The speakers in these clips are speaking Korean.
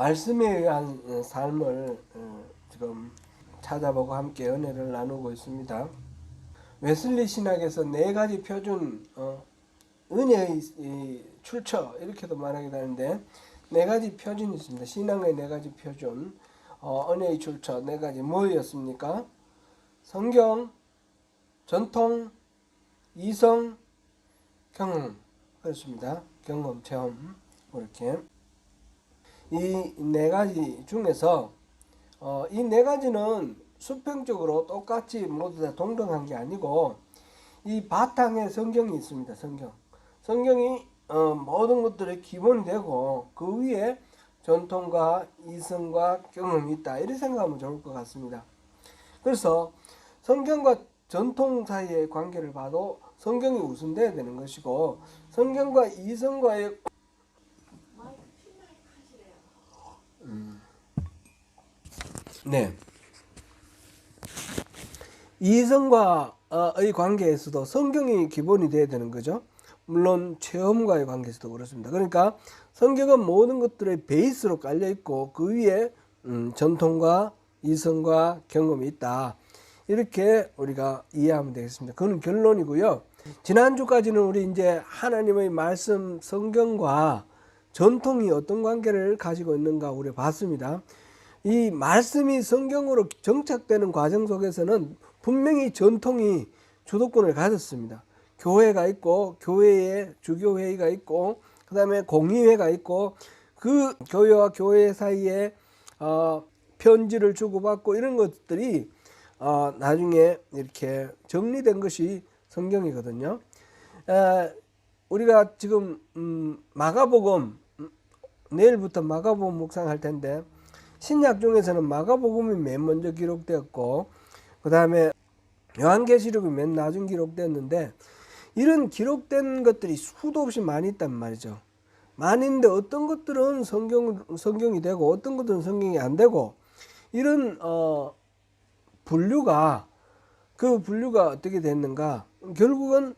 말씀에 의한 삶을 지금 찾아보고 함께 은혜를 나누고 있습니다. 웨슬리 신학에서 네 가지 표준 은혜의 출처 이렇게도 말하게 되는데 네 가지 표준이 있습니다. 신앙의 네 가지 표준, 은혜의 출처 네 가지 뭐였습니까? 성경, 전통, 이성, 경험. 그렇습니다. 경험, 체험 이렇게 이 네 가지 중에서 이 네 가지는 수평적으로 똑같이 모두 다 동등한 게 아니고 이 바탕에 성경이 있습니다. 성경이 모든 것들의 기본이 되고 그 위에 전통과 이성과 경험이 있다. 이렇게 생각하면 좋을 것 같습니다. 그래서 성경과 전통 사이의 관계를 봐도 성경이 우선돼야 되는 것이고 성경과 이성과의 네. 이성과의 관계에서도 성경이 기본이 돼야 되는 거죠. 물론 체험과의 관계에서도 그렇습니다. 그러니까 성경은 모든 것들의 베이스로 깔려 있고 그 위에 전통과 이성과 경험이 있다. 이렇게 우리가 이해하면 되겠습니다. 그건 결론이고요. 지난주까지는 우리 이제 하나님의 말씀 성경과 전통이 어떤 관계를 가지고 있는가 우리 봤습니다. 이 말씀이 성경으로 정착되는 과정 속에서는 분명히 전통이 주도권을 가졌습니다. 교회가 있고 교회에 주교회의가 있고 그 다음에 공의회가 있고 그 교회와 교회 사이에 편지를 주고받고 이런 것들이 나중에 이렇게 정리된 것이 성경이거든요. 우리가 지금 마가복음 내일부터 마가복음 묵상할 텐데 신약 중에서는 마가복음이 맨 먼저 기록되었고 그 다음에 요한계시록이 맨 나중 기록됐는데 이런 기록된 것들이 수도 없이 많이 있단 말이죠. 많이 있는데 어떤 것들은 성경이 되고 어떤 것들은 성경이 안 되고 이런 분류가 어떻게 됐는가? 결국은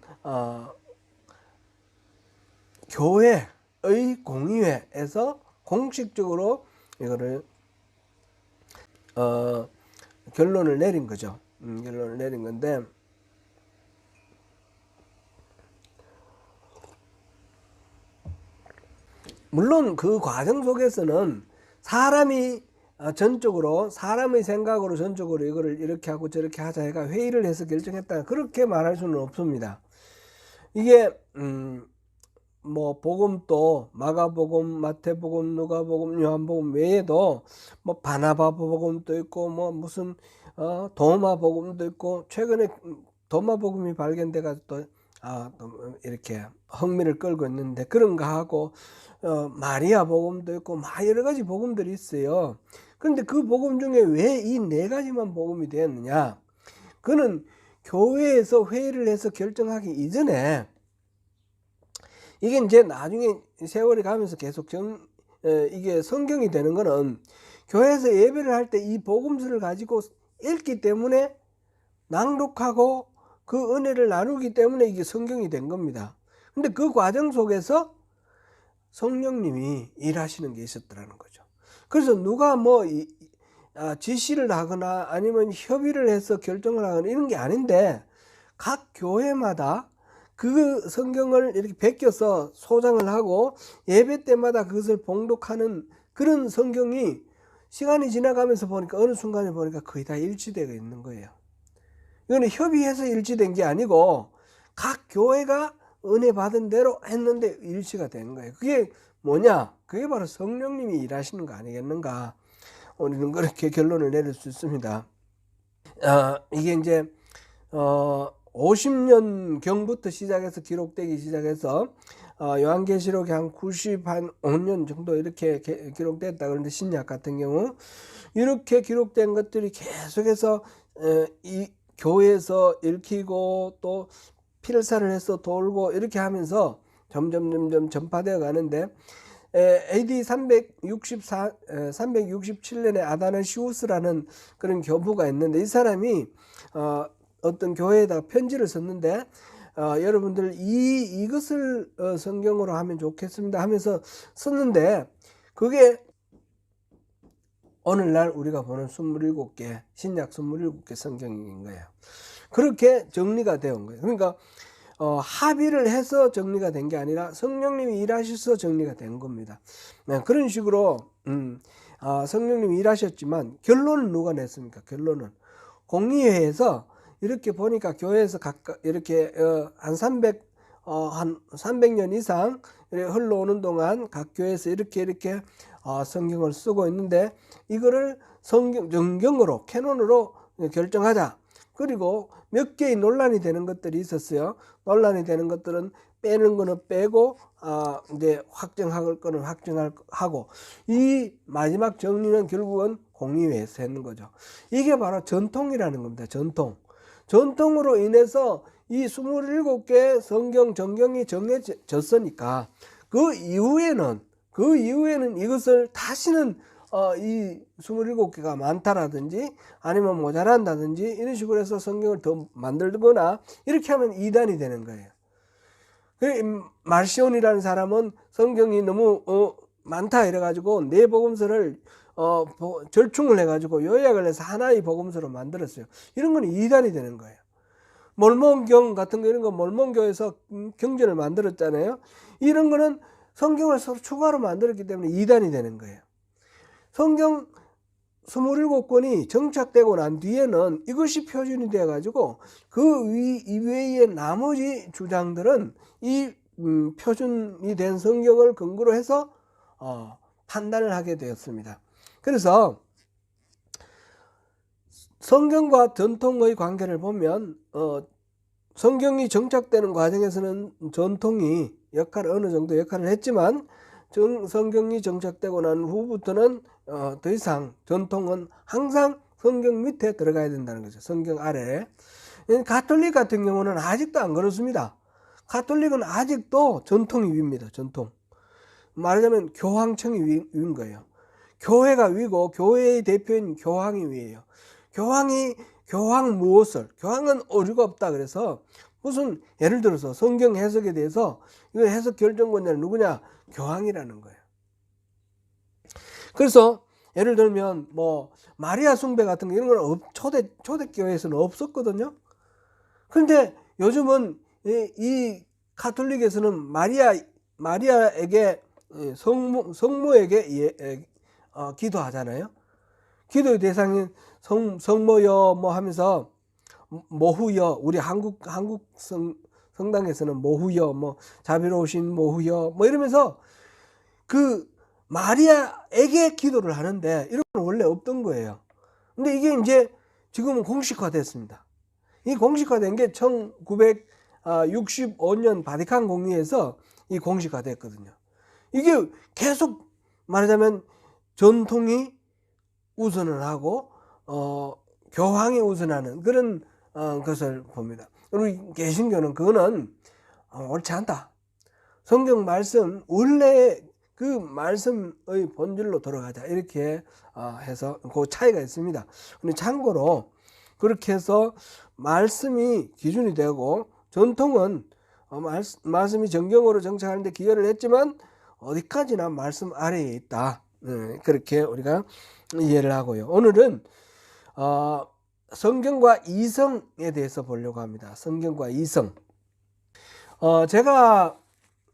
교회의 공의회에서 공식적으로 이거를 결론을 내린 거죠. 결론을 내린 건데 물론 그 과정 속에서는 사람이 전적으로 사람의 생각으로 전적으로 이거를 이렇게 하고 저렇게 하자 해가 회의를 해서 결정했다 그렇게 말할 수는 없습니다. 이게 뭐 복음도 마가복음, 마태복음, 누가복음, 요한복음 외에도 뭐 바나바 복음도 있고 뭐 무슨 도마 복음도 있고 최근에 도마 복음이 발견돼가 또 이렇게 흥미를 끌고 있는데 그런가 하고 마리아 복음도 있고 막 여러 가지 복음들이 있어요. 그런데 그 복음 중에 왜 이 네 가지만 복음이 되었느냐? 그는 교회에서 회의를 해서 결정하기 이전에 이게 이제 나중에 세월이 가면서 계속 이게 성경이 되는 거는 교회에서 예배를 할 때 이 복음서를 가지고 읽기 때문에 낭독하고 그 은혜를 나누기 때문에 이게 성경이 된 겁니다. 근데 그 과정 속에서 성령님이 일하시는 게 있었더라는 거죠. 그래서 누가 뭐 지시를 하거나 아니면 협의를 해서 결정을 하거나 이런 게 아닌데 각 교회마다 그 성경을 이렇게 베껴서 소장을 하고 예배 때마다 그것을 봉독하는 그런 성경이 시간이 지나가면서 보니까 어느 순간에 보니까 거의 다 일치되어 있는 거예요. 이거는 협의해서 일치된 게 아니고 각 교회가 은혜 받은 대로 했는데 일치가 된 거예요. 그게 뭐냐? 그게 바로 성령님이 일하시는 거 아니겠는가? 우리는 그렇게 결론을 내릴 수 있습니다. 이게 이제 50년경부터 시작해서 기록되기 시작해서 요한계시록이 한 95년 정도 이렇게 기록됐다. 그런데 신약 같은 경우 이렇게 기록된 것들이 계속해서 이 교회에서 읽히고 또 필사를 해서 돌고 이렇게 하면서 점점 전파되어 가는데 AD 367년에 아다나시우스라는 그런 교부가 있는데 이 사람이 어떤 교회에다가 편지를 썼는데 여러분들 이것을 성경으로 하면 좋겠습니다 하면서 썼는데 그게 오늘날 우리가 보는 27개, 신약 27개 성경인 거예요. 그렇게 정리가 되어 온 거예요. 그러니까 합의를 해서 정리가 된 게 아니라 성령님이 일하셔서 정리가 된 겁니다. 네, 그런 식으로 성령님이 일하셨지만 결론은 누가 냈습니까? 결론은 공의회에서 이렇게 보니까 교회에서 각각 이렇게 한 300년 이상 흘러오는 동안 각 교회에서 이렇게 성경을 쓰고 있는데 이거를 정경으로 캐논으로 결정하자. 그리고 몇 개의 논란이 되는 것들이 있었어요. 논란이 되는 것들은 빼는 거는 빼고 이제 확정할 거는 확정하고 이 마지막 정리는 결국은 공의회에서 했는 거죠. 이게 바로 전통이라는 겁니다. 전통으로 인해서 이 27개 성경 정경이 정해졌으니까 그 이후에는 이것을 다시는 이 27개가 많다라든지 아니면 모자란다든지 이런 식으로 해서 성경을 더 만들거나 이렇게 하면 이단이 되는 거예요. 말시온이라는 사람은 성경이 너무 많다 이래가지고 네 복음서를 절충을 해가지고 요약을 해서 하나의 복음서로 만들었어요. 이런 건 이단이 되는 거예요. 몰몬경 같은 거 이런 거 몰몬교에서 경전을 만들었잖아요. 이런 거는 성경을 서로 추가로 만들었기 때문에 이단이 되는 거예요. 성경 27권이 정착되고 난 뒤에는 이것이 표준이 되어 가지고 그 이외의 나머지 주장들은 이 표준이 된 성경을 근거로 해서 판단을 하게 되었습니다. 그래서 성경과 전통의 관계를 보면 성경이 정착되는 과정에서는 전통이 어느 정도 역할을 했지만 성경이 정착되고 난 후부터는 더 이상 전통은 항상 성경 밑에 들어가야 된다는 거죠. 성경 아래에. 가톨릭 같은 경우는 아직도 안 그렇습니다. 가톨릭은 아직도 전통이 위입니다. 전통. 말하자면 교황청이 위인 거예요. 교회가 위고 교회의 대표인 교황이 위예요. 교황은 오류가 없다. 그래서 무슨 예를 들어서 성경 해석에 대해서 이거 해석 결정권자는 누구냐? 교황이라는 거예요. 그래서 예를 들면 뭐 마리아 숭배 같은 거 이런 건 초대교회에서는 없었거든요. 그런데 요즘은 이 가톨릭에서는 마리아에게 성모에게 기도하잖아요. 기도의 대상인 성모여 뭐 하면서 모후여, 우리 한국 성당에서는 모후여, 뭐 자비로우신 모후여 뭐 이러면서 그 마리아에게 기도를 하는데 이런 건 원래 없던 거예요. 근데 이게 이제 지금은 공식화됐습니다. 이 공식화된 게 1965년 바티칸 공의에서 이 공식화됐거든요. 이게 계속 말하자면 전통이 우선을 하고 교황이 우선하는 그런 것을 봅니다. 그리고 개신교는 그거는 옳지 않다. 성경 말씀 원래 그 말씀의 본질로 돌아가자 이렇게 해서 그 차이가 있습니다. 근데 참고로 그렇게 해서 말씀이 기준이 되고 전통은 말씀이 정경으로 정착하는데 기여를 했지만 어디까지나 말씀 아래에 있다. 그렇게 우리가 이해를 하고요. 오늘은 성경과 이성에 대해서 보려고 합니다. 성경과 이성. 제가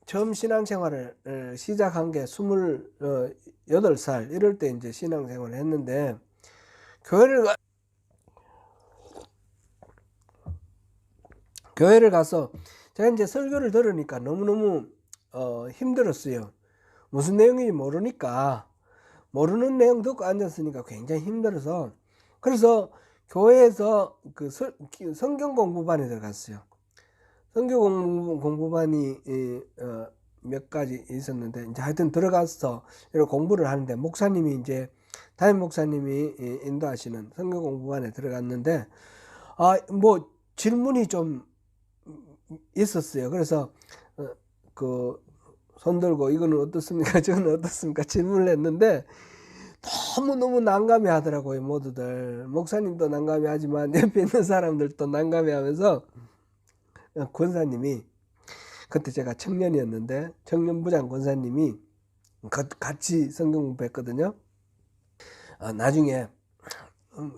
처음 신앙생활을 시작한 게 28살 이럴 때 이제 신앙생활을 했는데 교회를 가서 제가 이제 설교를 들으니까 너무너무 힘들었어요. 무슨 내용인지 모르니까 모르는 내용 듣고 앉았으니까 굉장히 힘들어서 그래서 교회에서 그 성경 공부반에 들어갔어요. 성경 공부반이 몇 가지 있었는데 이제 하여튼 들어가서 이런 공부를 하는데 담임 목사님이 인도하시는 성경 공부반에 들어갔는데 뭐 질문이 좀 있었어요. 그래서 그 손 들고 이거는 어떻습니까? 저는 어떻습니까? 질문을 했는데 너무너무 난감해 하더라고요. 모두들. 목사님도 난감해 하지만 옆에 있는 사람들도 난감해 하면서 권사님이 그때 제가 청년이었는데 청년부장 권사님이 같이 성경 공부했거든요. 나중에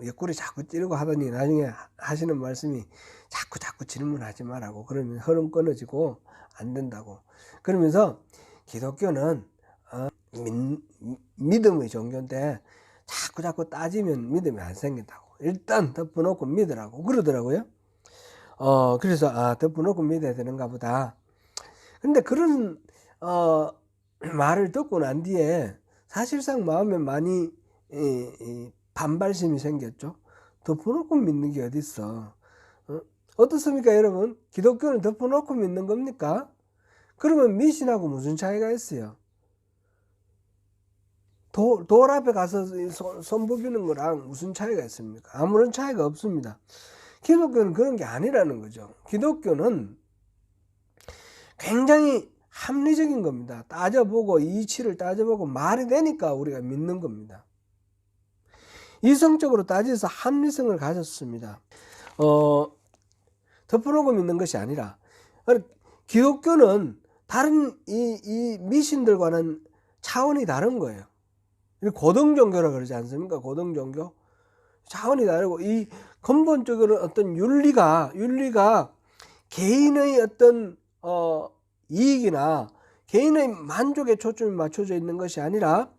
옆구리 자꾸 찌르고 하더니 나중에 하시는 말씀이 자꾸 질문하지 말라고, 그러면 흐름 끊어지고 안 된다고. 그러면서 기독교는 믿음의 종교인데 자꾸 따지면 믿음이 안 생긴다고. 일단 덮어놓고 믿으라고 그러더라고요. 그래서 덮어놓고 믿어야 되는가 보다. 근데 그런 말을 듣고 난 뒤에 사실상 마음에 많이 반발심이 생겼죠. 덮어놓고 믿는 게 어딨어. 어떻습니까 여러분? 기독교는 덮어놓고 믿는 겁니까? 그러면 미신하고 무슨 차이가 있어요? 돌 앞에 가서 손 부비는 거랑 무슨 차이가 있습니까? 아무런 차이가 없습니다. 기독교는 그런 게 아니라는 거죠. 기독교는 굉장히 합리적인 겁니다. 따져보고 이치를 따져보고 말이 되니까 우리가 믿는 겁니다. 이성적으로 따져서 합리성을 가졌습니다. 덮어놓고 믿는 것이 아니라, 기독교는 다른 이 미신들과는 차원이 다른 거예요. 고등종교라 그러지 않습니까? 고등종교 차원이 다르고, 이 근본적으로 어떤 윤리가 개인의 어떤 이익이나 개인의 만족에 초점이 맞춰져 있는 것이 아니라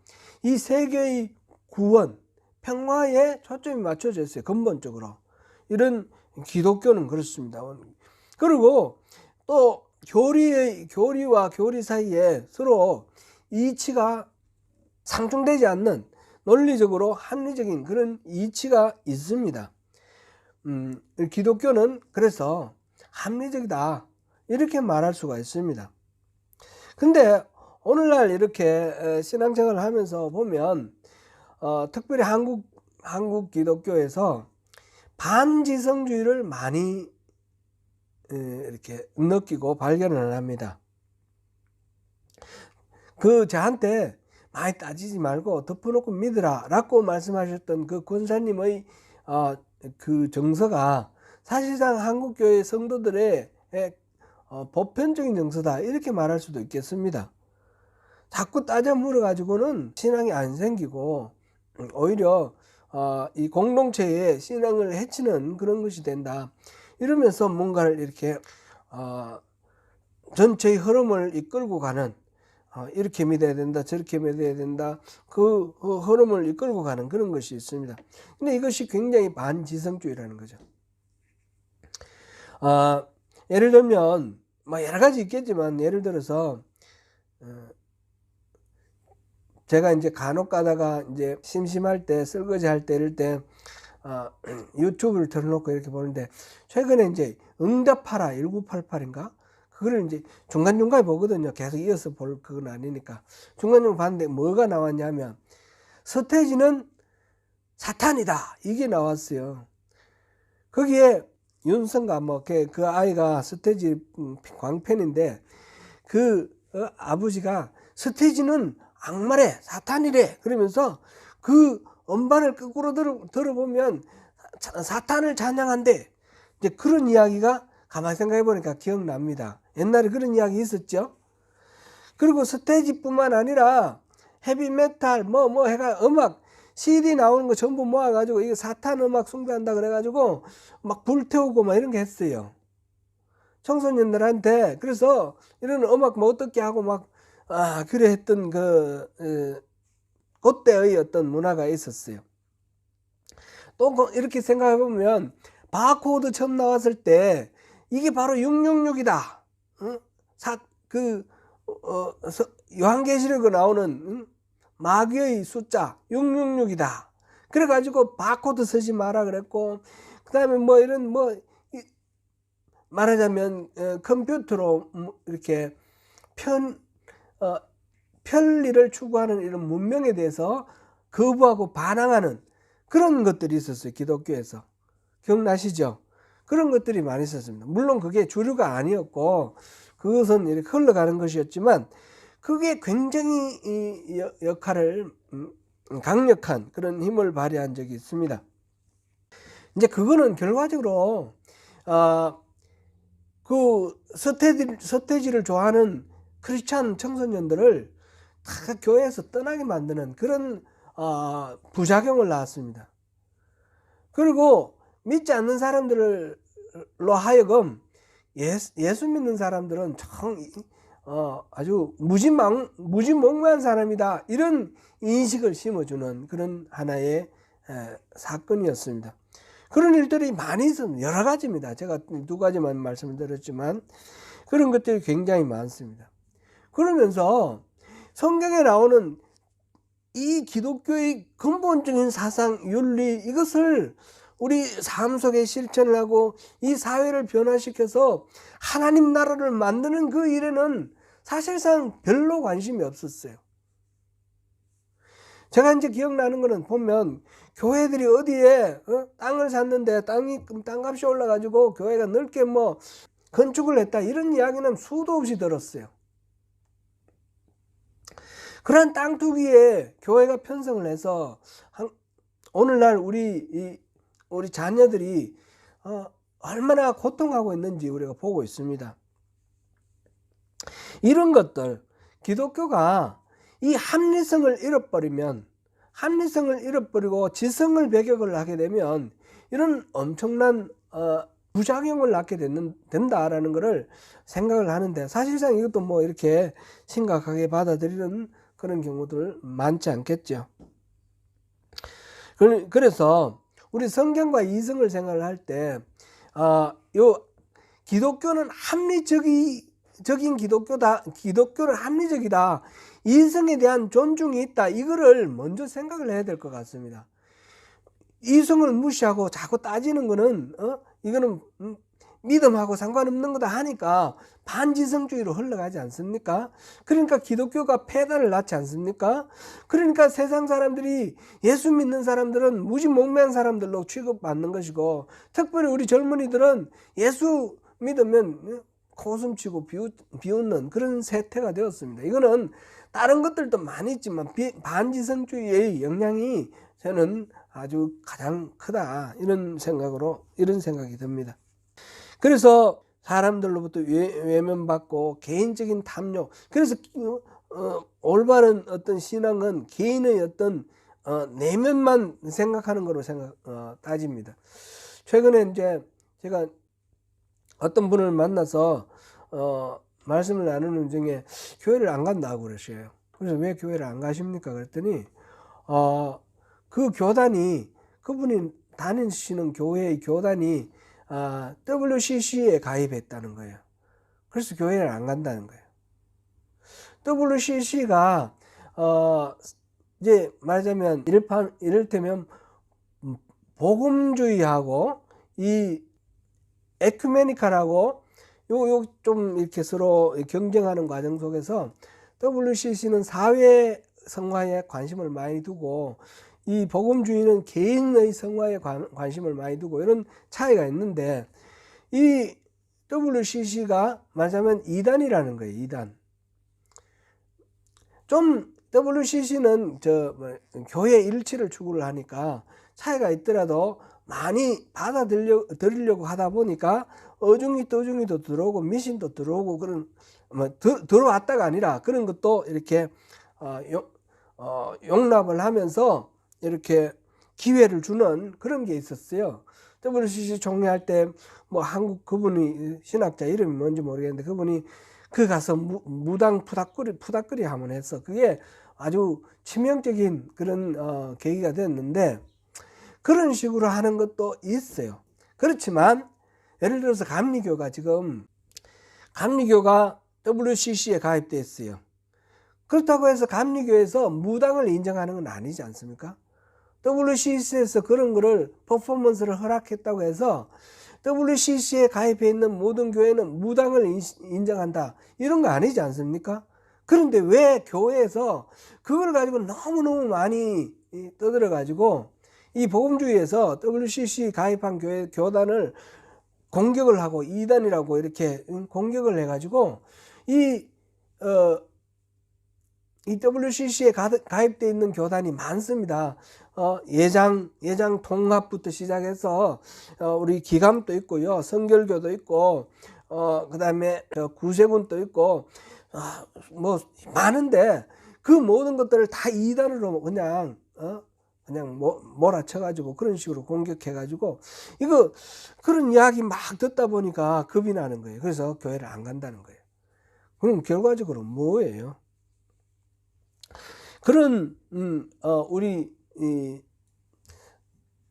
이 세계의 구원, 평화에 초점이 맞춰져 있어요. 근본적으로. 이런 기독교는 그렇습니다. 그리고 또 교리와 교리 사이에 서로 이치가 상충되지 않는 논리적으로 합리적인 그런 이치가 있습니다. 기독교는 그래서 합리적이다, 이렇게 말할 수가 있습니다. 근데 오늘날 이렇게 신앙생활을 하면서 보면 특별히 한국 기독교에서 반지성주의를 많이 이렇게 느끼고 발견을 합니다. 저한테 많이 따지지 말고 덮어놓고 믿으라 라고 말씀하셨던 그 권사님의 그 정서가 사실상 한국교회 성도들의 보편적인 정서다, 이렇게 말할 수도 있겠습니다. 자꾸 따져 물어 가지고는 신앙이 안 생기고 오히려 이 공동체의 신앙을 해치는 그런 것이 된다, 이러면서 뭔가를 이렇게 전체의 흐름을 이끌고 가는, 이렇게 믿어야 된다, 저렇게 믿어야 된다, 그 흐름을 이끌고 가는 그런 것이 있습니다. 근데 이것이 굉장히 반지성주의라는 거죠. 예를 들면 여러 가지 있겠지만, 예를 들어서 제가 이제 간혹 가다가 이제 심심할 때, 설거지 할 때, 이럴 때 유튜브를 틀어놓고 이렇게 보는데, 최근에 이제 응답하라 1988인가? 그거를 이제 중간중간에 보거든요. 계속 이어서 볼 그건 아니니까. 중간중간 봤는데 뭐가 나왔냐면, 서태지는 사탄이다, 이게 나왔어요. 거기에 윤성가 그 아이가 서태지 광팬인데, 그 아버지가 서태지는 악마래, 사탄이래, 그러면서 그 음반을 거꾸로 들어보면 사탄을 찬양한대. 이제 그런 이야기가 가만히 생각해 보니까 기억납니다. 옛날에 그런 이야기 있었죠. 그리고 서태지뿐만 아니라 헤비메탈 해가 음악 CD 나오는 거 전부 모아가지고 이게 사탄 음악 숭배한다 그래가지고 막 불태우고 이런 게 했어요. 청소년들한테. 그래서 이런 음악 어떻게 하고 그래 했던 그때의 어떤 문화가 있었어요. 또 이렇게 생각해 보면 바코드 처음 나왔을 때 이게 바로 666이다. 요한계시록에 나오는 마귀의 숫자 666이다. 그래가지고 바코드 쓰지 마라 그랬고, 그 다음에 이런 말하자면 컴퓨터로 이렇게 편리를 추구하는 이런 문명에 대해서 거부하고 반항하는 그런 것들이 있었어요. 기독교에서. 기억나시죠? 그런 것들이 많이 있었습니다. 물론 그게 주류가 아니었고 그것은 이렇게 흘러가는 것이었지만, 그게 굉장히 이 역할을 강력한 그런 힘을 발휘한 적이 있습니다. 이제 그거는 결과적으로 그 서태지를 좋아하는 크리스찬 청소년들을 다 교회에서 떠나게 만드는 그런 부작용을 낳았습니다. 그리고 믿지 않는 사람들로 하여금 예수 믿는 사람들은 아주 무진몽매한 사람이다, 이런 인식을 심어주는 그런 하나의 사건이었습니다. 그런 일들이 많이 있습니다. 여러 가지입니다. 제가 두 가지만 말씀을 드렸지만 그런 것들이 굉장히 많습니다. 그러면서 성경에 나오는 이 기독교의 근본적인 사상, 윤리, 이것을 우리 삶 속에 실천을 하고 이 사회를 변화시켜서 하나님 나라를 만드는 그 일에는 사실상 별로 관심이 없었어요. 제가 이제 기억나는 거는 보면 교회들이 어디에 땅을 샀는데 땅값이 올라가지고 교회가 넓게 뭐 건축을 했다, 이런 이야기는 수도 없이 들었어요. 그런 땅 투기에 교회가 편성을 해서 오늘날 우리 자녀들이 얼마나 고통하고 있는지 우리가 보고 있습니다. 이런 것들, 기독교가 이 합리성을 잃어버리고 지성을 배격을 하게 되면 이런 엄청난 부작용을 낳게 된다라는 것을 생각을 하는데, 사실상 이것도 뭐 이렇게 심각하게 받아들이는 그런 경우들 많지 않겠죠. 그래서 우리 성경과 이성을 생각을 할 때 요 기독교는 합리적인 기독교다, 기독교는 합리적이다, 이성에 대한 존중이 있다, 이거를 먼저 생각을 해야 될 것 같습니다. 이성을 무시하고 자꾸 따지는 거는 이거는 믿음하고 상관없는 거다 하니까 반지성주의로 흘러가지 않습니까? 그러니까 기독교가 폐단을 낳지 않습니까? 그러니까 세상 사람들이 예수 믿는 사람들은 무지몽매한 사람들로 취급받는 것이고, 특별히 우리 젊은이들은 예수 믿으면 코웃음치고 비웃는 그런 세태가 되었습니다. 이거는 다른 것들도 많이 있지만 반지성주의의 영향이 저는 아주 가장 크다, 이런 생각이 듭니다. 그래서 사람들로부터 외면받고 개인적인 탐욕, 그래서 올바른 어떤 신앙은 개인의 어떤 내면만 생각하는 거로 따집니다. 최근에 이제 제가 어떤 분을 만나서 말씀을 나누는 중에 교회를 안 간다고 그러셔요. 그래서 왜 교회를 안 가십니까? 그랬더니 그 교단이, 그분이 다니시는 교회의 교단이 WCC에 가입했다는 거예요. 그래서 교회를 안 간다는 거예요. WCC가 이제 말하자면 이를테면 복음주의하고 이 에큐메니칼하고 요 좀 이렇게 서로 경쟁하는 과정 속에서 WCC는 사회 성화에 관심을 많이 두고 이 복음주의는 개인의 성화에 관심을 많이 두고, 이런 차이가 있는데, 이 WCC가 말하자면 이단이라는 거예요. 이단. 좀 WCC는 교회 일치를 추구를 하니까 차이가 있더라도 많이 받아들이려고 하다 보니까 어중이도 들어오고 미신도 들어오고, 그런 들어왔다가 아니라 그런 것도 이렇게 용납을 하면서 이렇게 기회를 주는 그런 게 있었어요. WCC 총회할 때 뭐 한국 그분이 신학자 이름이 뭔지 모르겠는데, 그분이 가서 무당 푸닥거리 하면 했어. 그게 아주 치명적인 그런 계기가 됐는데, 그런 식으로 하는 것도 있어요. 그렇지만 예를 들어서 감리교가 WCC에 가입돼 있어요. 그렇다고 해서 감리교에서 무당을 인정하는 건 아니지 않습니까? WCC에서 그런 거를 퍼포먼스를 허락했다고 해서 WCC에 가입해 있는 모든 교회는 무당을 인정한다, 이런 거 아니지 않습니까? 그런데 왜 교회에서 그걸 가지고 너무너무 많이 떠들어 가지고 이 복음주의에서 WCC 가입한 교단을 공격을 하고 이단이라고 이렇게 공격을 해가지고 이 WCC에 가입되어 있는 교단이 많습니다. 예장 통합부터 시작해서 우리 기감도 있고요, 성결교도 있고, 그 다음에 구세군도 있고, 뭐 많은데 그 모든 것들을 다 이단으로 그냥 그냥 몰아쳐가지고 그런 식으로 공격해가지고 그런 이야기 막 듣다 보니까 겁이 나는 거예요. 그래서 교회를 안 간다는 거예요. 그럼 결과적으로 뭐예요? 그런 우리 이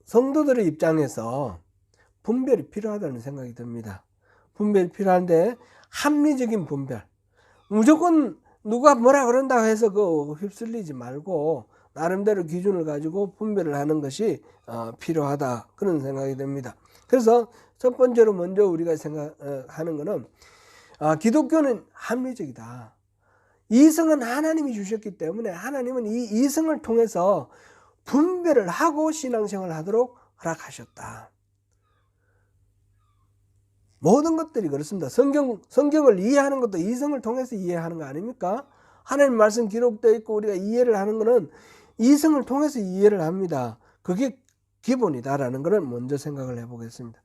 성도들의 입장에서 분별이 필요하다는 생각이 듭니다. 분별이 필요한데 합리적인 분별. 무조건 누가 뭐라 그런다고 해서 휩쓸리지 말고 나름대로 기준을 가지고 분별을 하는 것이 필요하다, 그런 생각이 듭니다. 그래서 첫 번째로 먼저 우리가 생각하는 것은 기독교는 합리적이다. 이성은 하나님이 주셨기 때문에 하나님은 이 이성을 통해서 분별을 하고 신앙생활을 하도록 허락하셨다. 모든 것들이 그렇습니다. 성경을 이해하는 것도 이성을 통해서 이해하는 거 아닙니까? 하나님 말씀 기록되어 있고 우리가 이해를 하는 것은 이성을 통해서 이해를 합니다. 그게 기본이다라는 것을 먼저 생각을 해보겠습니다.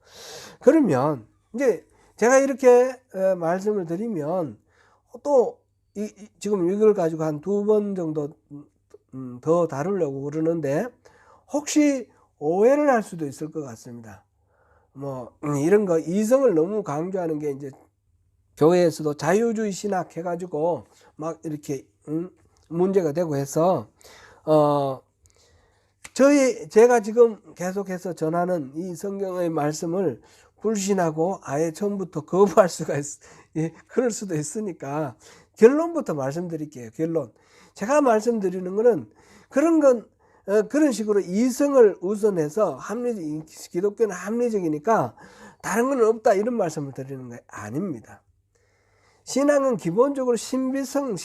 그러면 이제 제가 이렇게 말씀을 드리면 또 지금 이걸 가지고 한 2번 정도 더 다루려고 그러는데 혹시 오해를 할 수도 있을 것 같습니다. 이런 거 이성을 너무 강조하는 게 이제 교회에서도 자유주의 신학 해가지고 막 이렇게 문제가 되고 해서 제가 지금 계속해서 전하는 이 성경의 말씀을 불신하고 아예 처음부터 거부할 수가 그럴 수도 있으니까 결론부터 말씀드릴게요. 결론. 제가 말씀드리는 거는 그런 식으로 이성을 우선해서 기독교는 합리적이니까 다른 건 없다, 이런 말씀을 드리는 게 아닙니다. 신앙은 기본적으로 신비성이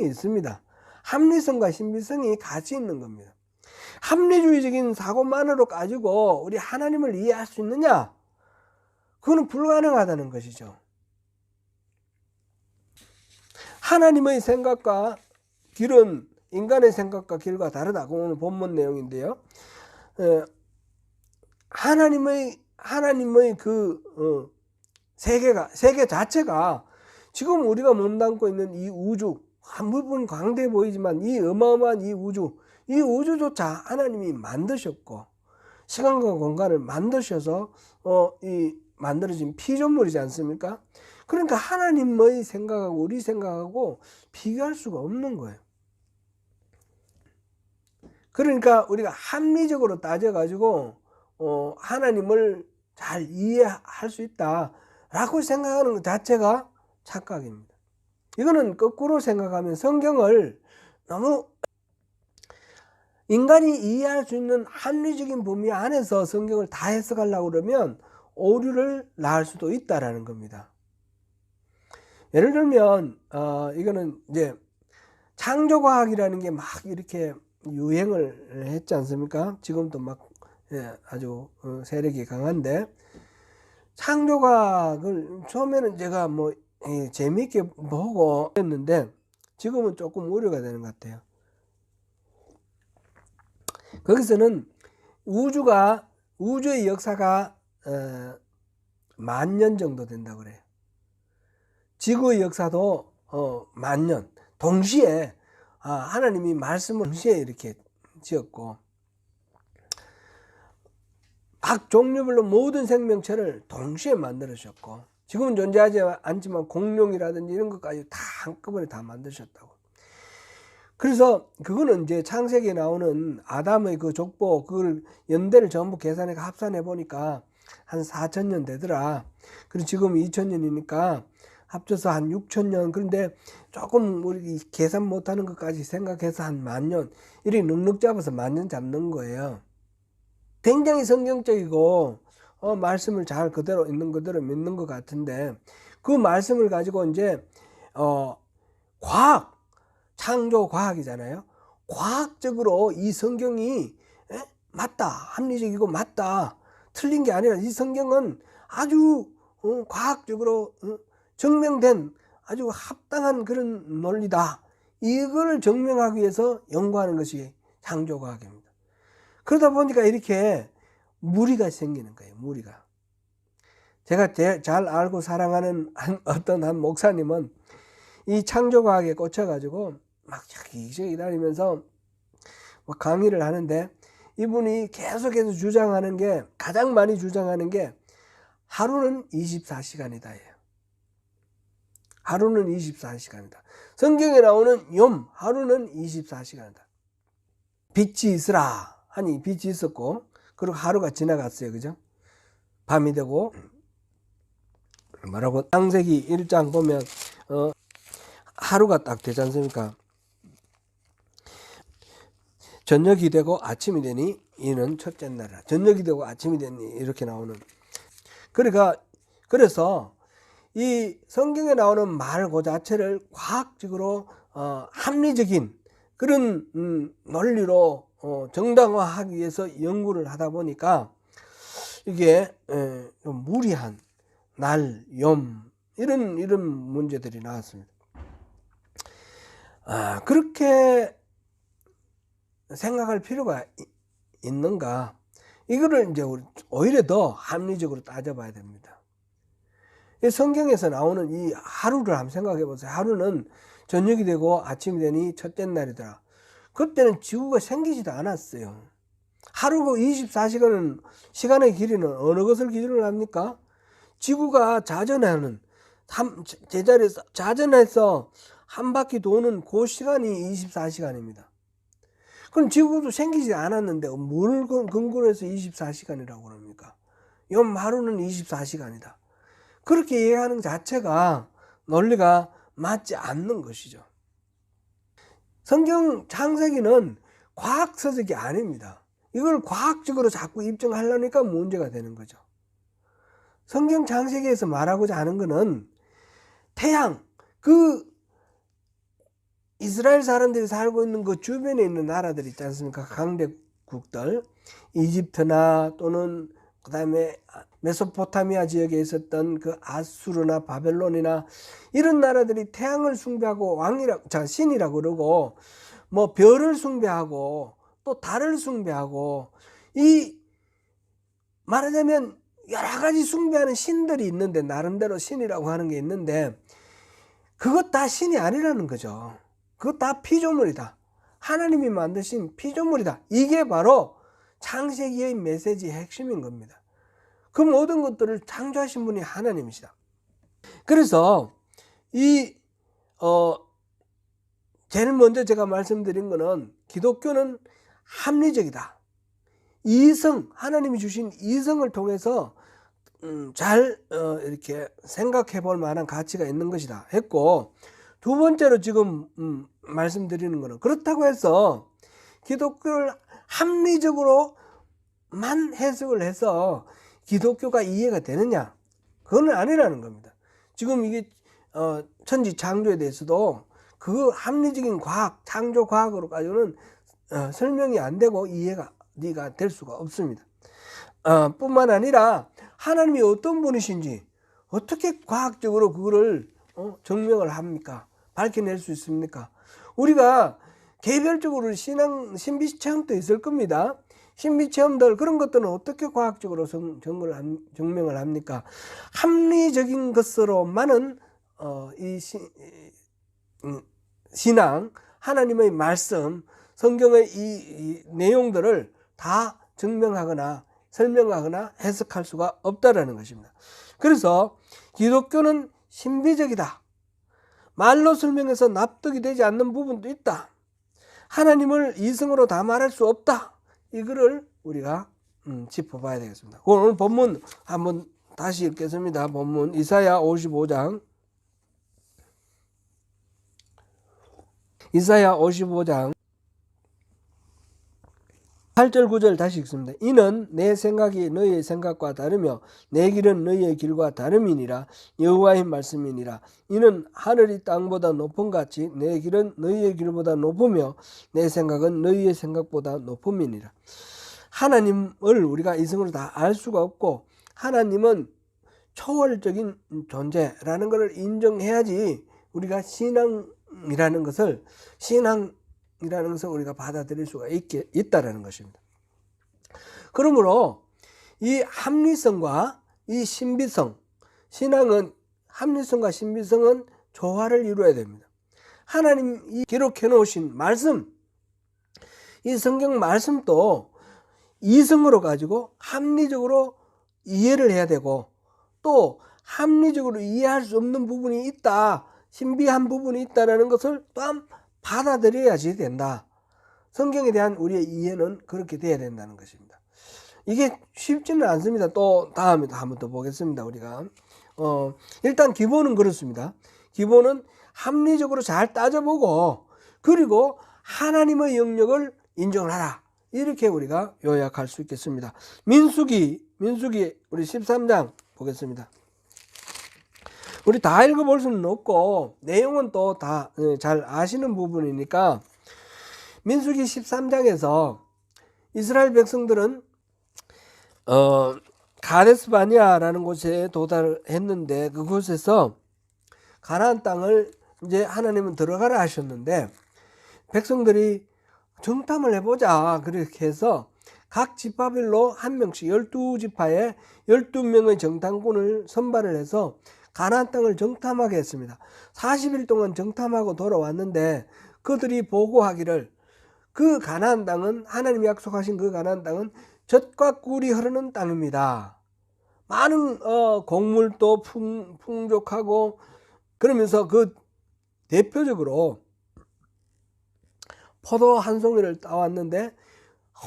있습니다. 합리성과 신비성이 같이 있는 겁니다. 합리주의적인 사고만으로 가지고 우리 하나님을 이해할 수 있느냐? 그거는 불가능하다는 것이죠. 하나님의 생각과 길은 인간의 생각과 길과 다르다. 오늘 본문 내용인데요. 하나님의 그 세계 자체가 지금 우리가 몸담고 있는 이 우주, 한 부분 광대해 보이지만 이 어마어마한 이 우주조차 하나님이 만드셨고 시간과 공간을 만드셔서 이 만들어진 피조물이지 않습니까? 그러니까 하나님의 생각하고 우리 생각하고 비교할 수가 없는 거예요. 그러니까 우리가 합리적으로 따져가지고 하나님을 잘 이해할 수 있다라고 생각하는 것 자체가 착각입니다. 이거는 거꾸로 생각하면 성경을 너무 인간이 이해할 수 있는 합리적인 범위 안에서 성경을 다 해석하려고 그러면 오류를 낳을 수도 있다라는 겁니다. 예를 들면 이거는 이제 창조과학이라는 게 막 이렇게 유행을 했지 않습니까? 지금도 막 아주 세력이 강한데, 창조과학을 처음에는 제가 재미있게 보고 했는데 지금은 조금 우려가 되는 것 같아요. 거기서는 우주의 역사가 10,000년 정도 된다고 그래요. 지구의 역사도 10,000년. 동시에 하나님이 말씀을 동시에 이렇게 지었고 각 종류별로 모든 생명체를 동시에 만들으셨고 지금은 존재하지 않지만 공룡이라든지 이런 것까지 다 한꺼번에 다 만드셨다고. 그래서 그거는 이제 창세기에 나오는 아담의 그 족보 그걸 연대를 전부 계산해 합산해 보니까 한 4,000년 되더라. 그리고 지금 2,000년이니까 합쳐서 한 6,000년. 그런데 조금 우리 계산 못하는 것까지 생각해서 한 10,000년. 이렇게 넉넉 잡아서 10,000년 잡는 거예요. 굉장히 성경적이고 말씀을 잘 그대로 있는 그대로 믿는 것 같은데 그 말씀을 가지고 이제 과학, 창조 과학이잖아요. 과학적으로 이 성경이 맞다, 합리적이고 맞다, 틀린 게 아니라 이 성경은 아주 과학적으로 증명된 아주 합당한 그런 논리다. 이걸 증명하기 위해서 연구하는 것이 창조과학입니다. 그러다 보니까 이렇게 무리가 생기는 거예요. 무리가. 제가 잘 알고 사랑하는 어떤 한 목사님은 이 창조과학에 꽂혀가지고 막 여기저기 다니면서 강의를 하는데 이분이 계속해서 주장하는 게, 가장 많이 주장하는 게 하루는 24시간이다 예요. 하루는 24시간이다. 성경에 나오는 염, 하루는 24시간이다. 빛이 있으라 하니 빛이 있었고, 그리고 하루가 지나갔어요. 그죠? 밤이 되고, 뭐라고, 창세기 1장 보면 하루가 딱 되지 않습니까? 저녁이 되고 아침이 되니 이는 첫째 날이라. 저녁이 되고 아침이 되니 이렇게 나오는. 그래서 이 성경에 나오는 말 그 자체를 과학적으로 합리적인 그런 논리로 정당화하기 위해서 연구를 하다 보니까 이게 좀 무리한 날, 염 이런 문제들이 나왔습니다. 그렇게 생각할 필요가 있는가? 이거를 이제 오히려 더 합리적으로 따져봐야 됩니다. 성경에서 나오는 이 하루를 한번 생각해 보세요. 하루는 저녁이 되고 아침이 되니 첫째 날이더라. 그때는 지구가 생기지도 않았어요. 하루고 24시간은 시간의 길이는 어느 것을 기준으로 합니까? 지구가 자전하는 제자리에서 자전해서 한 바퀴 도는 그 시간이 24시간입니다. 그럼 지구도 생기지 않았는데 뭘 근거로 해서 24시간이라고 그럽니까? 염 하루는 24시간이다. 그렇게 이해하는 자체가 논리가 맞지 않는 것이죠. 성경 창세기는 과학서적이 아닙니다. 이걸 과학적으로 자꾸 입증하려니까 문제가 되는 거죠. 성경 창세기에서 말하고자 하는 것은 태양, 이스라엘 사람들이 살고 있는 그 주변에 있는 나라들 있지 않습니까? 강대국들, 이집트나 또는 그 다음에 메소포타미아 지역에 있었던 그 아수르나 바벨론이나 이런 나라들이 태양을 숭배하고 신이라고 그러고 뭐 별을 숭배하고 또 달을 숭배하고, 이 말하자면 여러 가지 숭배하는 신들이 있는데, 나름대로 신이라고 하는 게 있는데 그것 다 신이 아니라는 거죠. 그것 다 피조물이다. 하나님이 만드신 피조물이다. 이게 바로 창세기의 메시지의 핵심인 겁니다. 그 모든 것들을 창조하신 분이 하나님이시다. 그래서 제일 먼저 제가 말씀드린 거는 기독교는 합리적이다. 하나님이 주신 이성을 통해서 잘 이렇게 생각해 볼 만한 가치가 있는 것이다 했고, 두 번째로 지금 말씀드리는 거는, 그렇다고 해서 기독교를 합리적으로만 해석을 해서 기독교가 이해가 되느냐? 그건 아니라는 겁니다. 지금 이게 천지 창조에 대해서도 그 합리적인 과학, 창조 과학으로 가지고는 설명이 안 되고 이해가 될 수가 없습니다. 뿐만 아니라 하나님이 어떤 분이신지 어떻게 과학적으로 그거를 증명을 합니까? 밝혀낼 수 있습니까? 우리가 개별적으로 신비 체험도 있을 겁니다. 신비 체험들, 그런 것들은 어떻게 과학적으로 증명을 합니까? 합리적인 것으로만은 신앙, 하나님의 말씀, 성경의 이 내용들을 다 증명하거나 설명하거나 해석할 수가 없다라는 것입니다. 그래서 기독교는 신비적이다. 말로 설명해서 납득이 되지 않는 부분도 있다. 하나님을 이성으로 다 말할 수 없다. 이거를 우리가 짚어봐야 되겠습니다. 오늘 본문 한번 다시 읽겠습니다. 본문 이사야 55장 8절 9절 다시 읽습니다. 이는 내 생각이 너희의 생각과 다르며 내 길은 너희의 길과 다름이니라. 여호와의 말씀이니라. 이는 하늘이 땅보다 높음 같이 내 길은 너희의 길보다 높으며 내 생각은 너희의 생각보다 높음이니라. 하나님을 우리가 이성으로 다 알 수가 없고, 하나님은 초월적인 존재라는 것을 인정해야지 우리가 신앙이라는 것을 우리가 받아들일 수가 있다라는 것입니다. 그러므로 이 합리성과 이 신비성, 합리성과 신비성은 조화를 이루어야 됩니다. 하나님이 기록해 놓으신 말씀, 이 성경 말씀도 이성으로 가지고 합리적으로 이해를 해야 되고, 또 합리적으로 이해할 수 없는 부분이 있다, 신비한 부분이 있다는 것을 또한 받아들여야지 된다. 성경에 대한 우리의 이해는 그렇게 돼야 된다는 것입니다. 이게 쉽지는 않습니다. 또 다음에 한번 더 보겠습니다. 우리가 일단 기본은 그렇습니다. 기본은 합리적으로 잘 따져보고, 그리고 하나님의 영역을 인정을 하라, 이렇게 우리가 요약할 수 있겠습니다. 민수기 우리 13장 보겠습니다. 우리 다 읽어볼 수는 없고 내용은 또 다 잘 아시는 부분이니까, 민수기 13장에서 이스라엘 백성들은 가데스 바네아라는 곳에 도달했는데, 그곳에서 가나안 땅을 이제 하나님은 들어가라 하셨는데, 백성들이 정탐을 해보자 그렇게 해서 각 지파별로 한 명씩 12지파에 12명의 정탐꾼을 선발을 해서 가나안 땅을 정탐하게 했습니다. 40일 동안 정탐하고 돌아왔는데, 그들이 보고하기를 그 가나안 땅은, 하나님이 약속하신 그 가나안 땅은 젖과 꿀이 흐르는 땅입니다. 많은 곡물도 풍족하고, 그러면서 그 대표적으로 포도 한 송이를 따왔는데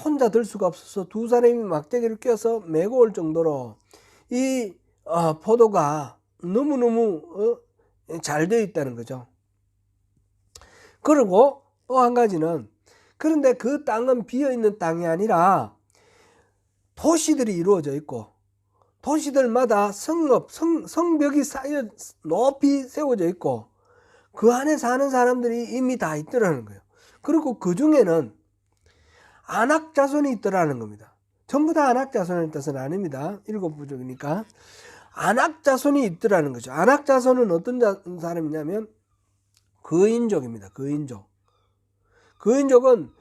혼자 들 수가 없어서 두 사람이 막대기를 껴서 메고 올 정도로 이 포도가 너무너무 잘 되어 있다는 거죠. 그리고 또 한 가지는, 그런데 그 땅은 비어있는 땅이 아니라 도시들이 이루어져 있고, 도시들마다 성벽이 쌓여 높이 세워져 있고, 그 안에 사는 사람들이 이미 다 있더라는 거예요. 그리고 그 중에는 안악 자손이 있더라는 겁니다. 전부 다 안악 자손의 뜻은 아닙니다. 7부족이니까 안악 자손이 있더라는 거죠. 안악 자손은 어떤 사람이냐면 거인족입니다. 거인족은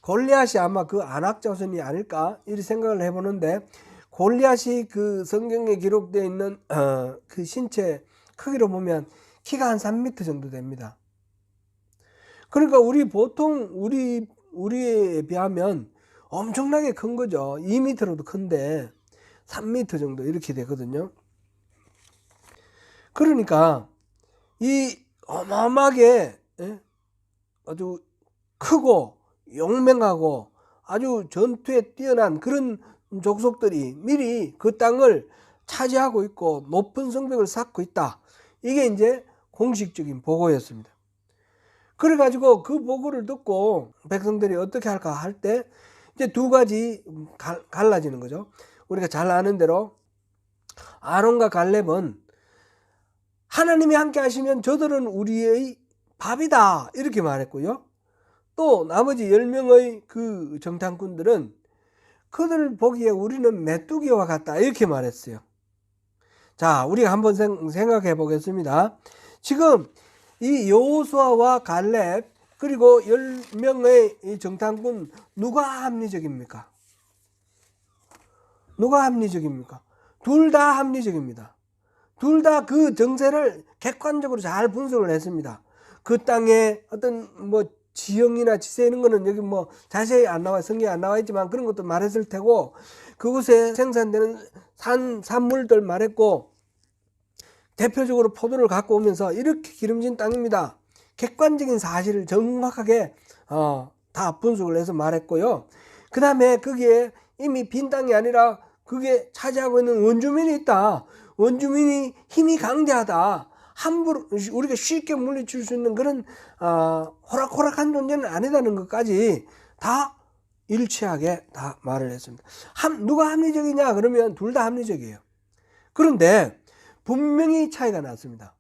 골리앗이 아마 그 안악 자손이 아닐까, 이렇게 생각을 해보는데, 골리앗이 그 성경에 기록되어 있는 그 신체 크기로 보면 키가 한 3m 정도 됩니다. 그러니까 우리에 비하면 엄청나게 큰 거죠. 2m로도 큰데 3m 정도 이렇게 되거든요. 그러니까 이 어마어마하게 아주 크고 용맹하고 아주 전투에 뛰어난 그런 족속들이 미리 그 땅을 차지하고 있고 높은 성벽을 쌓고 있다. 이게 이제 공식적인 보고였습니다. 그래가지고 그 보고를 듣고 백성들이 어떻게 할까 할 때 이제 두 가지 갈라지는 거죠. 우리가 잘 아는 대로 아론과 갈렙은 하나님이 함께 하시면 저들은 우리의 밥이다, 이렇게 말했고요. 또 나머지 10명의 그 정탐꾼들은 그들 보기에 우리는 메뚜기와 같다, 이렇게 말했어요. 자, 우리가 한번 생각해 보겠습니다. 지금 이 여호수아와 갈렙 그리고 10명의 정탐꾼, 누가 합리적입니까? 둘 다 합리적입니다. 둘 다 그 정세를 객관적으로 잘 분석을 했습니다. 그 땅에 어떤 지형이나 지세 이런 거는 여기 자세히 안 나와, 성경에 안 나와 있지만 그런 것도 말했을 테고, 그곳에 생산되는 산물들 말했고, 대표적으로 포도를 갖고 오면서 이렇게 기름진 땅입니다. 객관적인 사실을 정확하게 다 분석을 해서 말했고요. 그 다음에 거기에 이미 빈 땅이 아니라 그게 차지하고 있는 원주민이 있다. 원주민이 힘이 강대하다. 함부로 우리가 쉽게 물리칠 수 있는 그런 호락호락한 존재는 아니다는 것까지 다 일치하게 다 말을 했습니다. 누가 합리적이냐 그러면 둘 다 합리적이에요. 그런데 분명히 차이가 났습니다.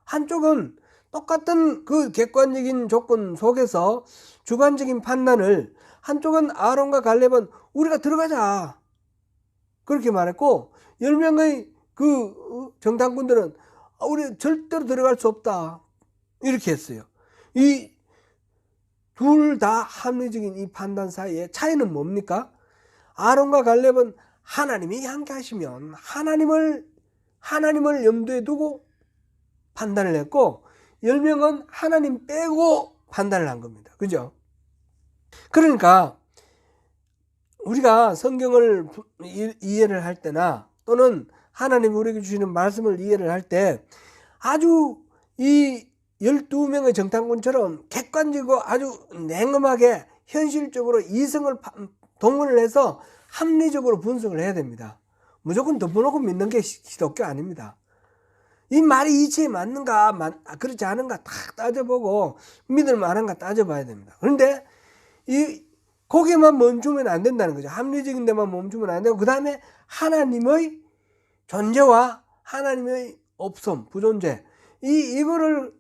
한쪽은 똑같은 그 객관적인 조건 속에서 주관적인 판단을, 한쪽은 아론과 갈렙은 우리가 들어가자 그렇게 말했고, 10명의 그 정탐꾼들은 우리 절대로 들어갈 수 없다 이렇게 했어요. 이 둘 다 합리적인 이 판단 사이에 차이는 뭡니까? 아론과 갈렙은 하나님이 함께 하시면 하나님을 염두에 두고 판단을 했고, 10명은 하나님 빼고 판단을 한 겁니다. 그죠? 그러니까 우리가 성경을 이해를 할 때나 또는 하나님이 우리에게 주시는 말씀을 이해를 할 때 아주 이 12명의 정탐꾼처럼 객관적이고 아주 냉엄하게 현실적으로 이성을 동원을 해서 합리적으로 분석을 해야 됩니다. 무조건 덮어놓고 믿는 게 기독교 아닙니다. 이 말이 이치에 맞는가 그렇지 않은가 딱 따져보고 믿을 만한가 따져봐야 됩니다. 그런데 거기에만 멈추면 안 된다는 거죠. 합리적인 데만 멈추면 안 되고 그 다음에 하나님의 존재와 하나님의 없음, 부존재 이거를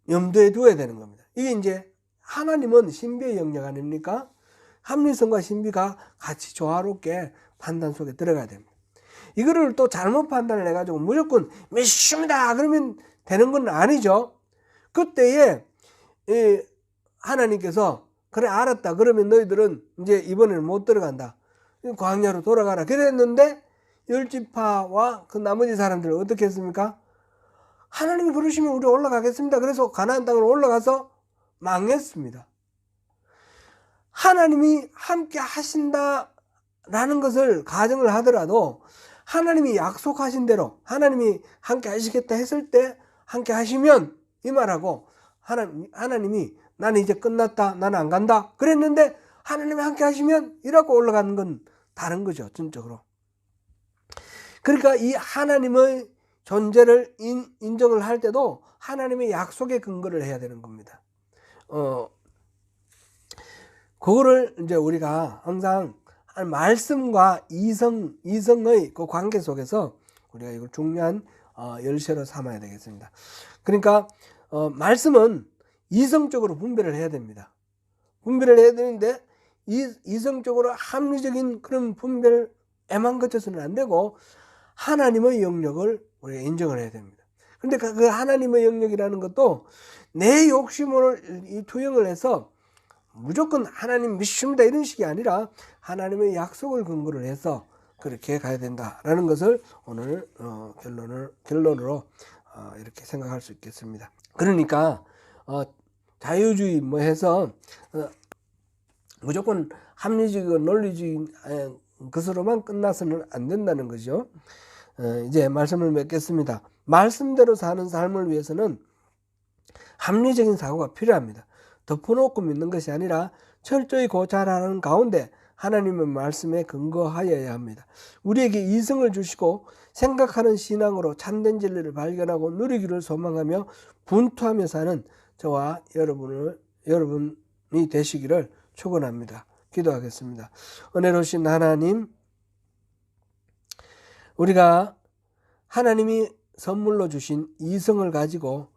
염두에 두어야 되는 겁니다. 이게 이제 하나님은 신비의 영역 아닙니까? 합리성과 신비가 같이 조화롭게 판단 속에 들어가야 됩니다. 이거를 또 잘못 판단을 해가지고 무조건 믿습니다 그러면 되는 건 아니죠. 그때에 하나님께서 그래 알았다 그러면 너희들은 이제 이번에는 못 들어간다, 광야로 돌아가라 그랬는데 열지파와 그 나머지 사람들은 어떻게 했습니까? 하나님이 부르시면 우리 올라가겠습니다. 그래서 가나안 땅으로 올라가서 망했습니다. 하나님이 함께 하신다라는 것을 가정을 하더라도 하나님이 약속하신 대로 하나님이 함께 하시겠다 했을 때 함께 하시면 이 말하고 하나님이 나는 이제 끝났다 나는 안 간다 그랬는데 하나님이 함께 하시면 이라고 올라가는 건 다른 거죠. 전적으로. 그러니까 이 하나님의 존재를 인정을 할 때도 하나님의 약속에 근거를 해야 되는 겁니다. 그거를 이제 우리가 항상 말씀과 이성의 그 관계 속에서 우리가 이걸 중요한 열쇠로 삼아야 되겠습니다. 그러니까 말씀은 이성적으로 분별을 해야 됩니다. 분별을 해야 되는데 이성적으로 합리적인 그런 분별에만 거쳐서는 안 되고 하나님의 영역을 우리가 인정을 해야 됩니다. 그런데 그 하나님의 영역이라는 것도 내 욕심을 투영을 해서 무조건 하나님 믿습니다 이런 식이 아니라 하나님의 약속을 근거를 해서 그렇게 가야 된다라는 것을 오늘 결론으로 이렇게 생각할 수 있겠습니다. 그러니까 자유주의 뭐 해서 무조건 합리적이고 논리적인 것으로만 끝나서는 안 된다는 거죠. 이제 말씀을 맺겠습니다. 말씀대로 사는 삶을 위해서는 합리적인 사고가 필요합니다. 덮어놓고 믿는 것이 아니라 철저히 고찰하는 가운데 하나님의 말씀에 근거하여야 합니다. 우리에게 이성을 주시고 생각하는 신앙으로 참된 진리를 발견하고 누리기를 소망하며 분투하며 사는 저와 여러분이 되시기를 축원합니다. 기도하겠습니다. 은혜로우신 하나님, 우리가 하나님이 선물로 주신 이성을 가지고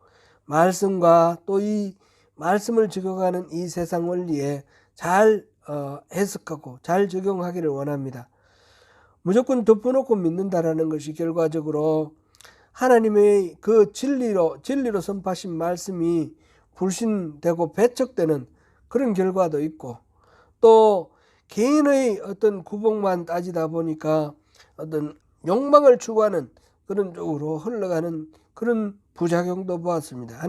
말씀과 또 이 말씀을 적용하는 이 세상 원리에 잘 해석하고 잘 적용하기를 원합니다. 무조건 덮어놓고 믿는다라는 것이 결과적으로 하나님의 그 진리로 선포하신 말씀이 불신되고 배척되는 그런 결과도 있고 또 개인의 어떤 구복만 따지다 보니까 어떤 욕망을 추구하는 그런 쪽으로 흘러가는 그런 부작용도 보았습니다.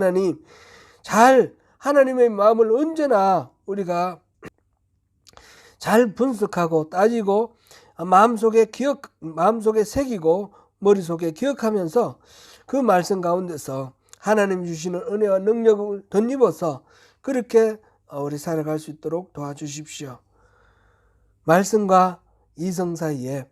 하나님의 마음을 언제나 우리가 잘 분석하고 따지고 마음속에 새기고 머릿속에 기억하면서 그 말씀 가운데서 하나님 주시는 은혜와 능력을 덧입어서 그렇게 우리 살아갈 수 있도록 도와주십시오. 말씀과 이성 사이에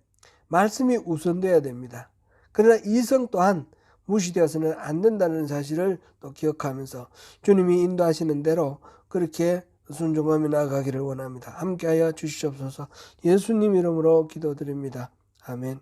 말씀이 우선되어야 됩니다. 그러나 이성 또한 무시되어서는 안 된다는 사실을 또 기억하면서 주님이 인도하시는 대로 그렇게 순종하며 나아가기를 원합니다. 함께하여 주시옵소서. 예수님 이름으로 기도드립니다. 아멘.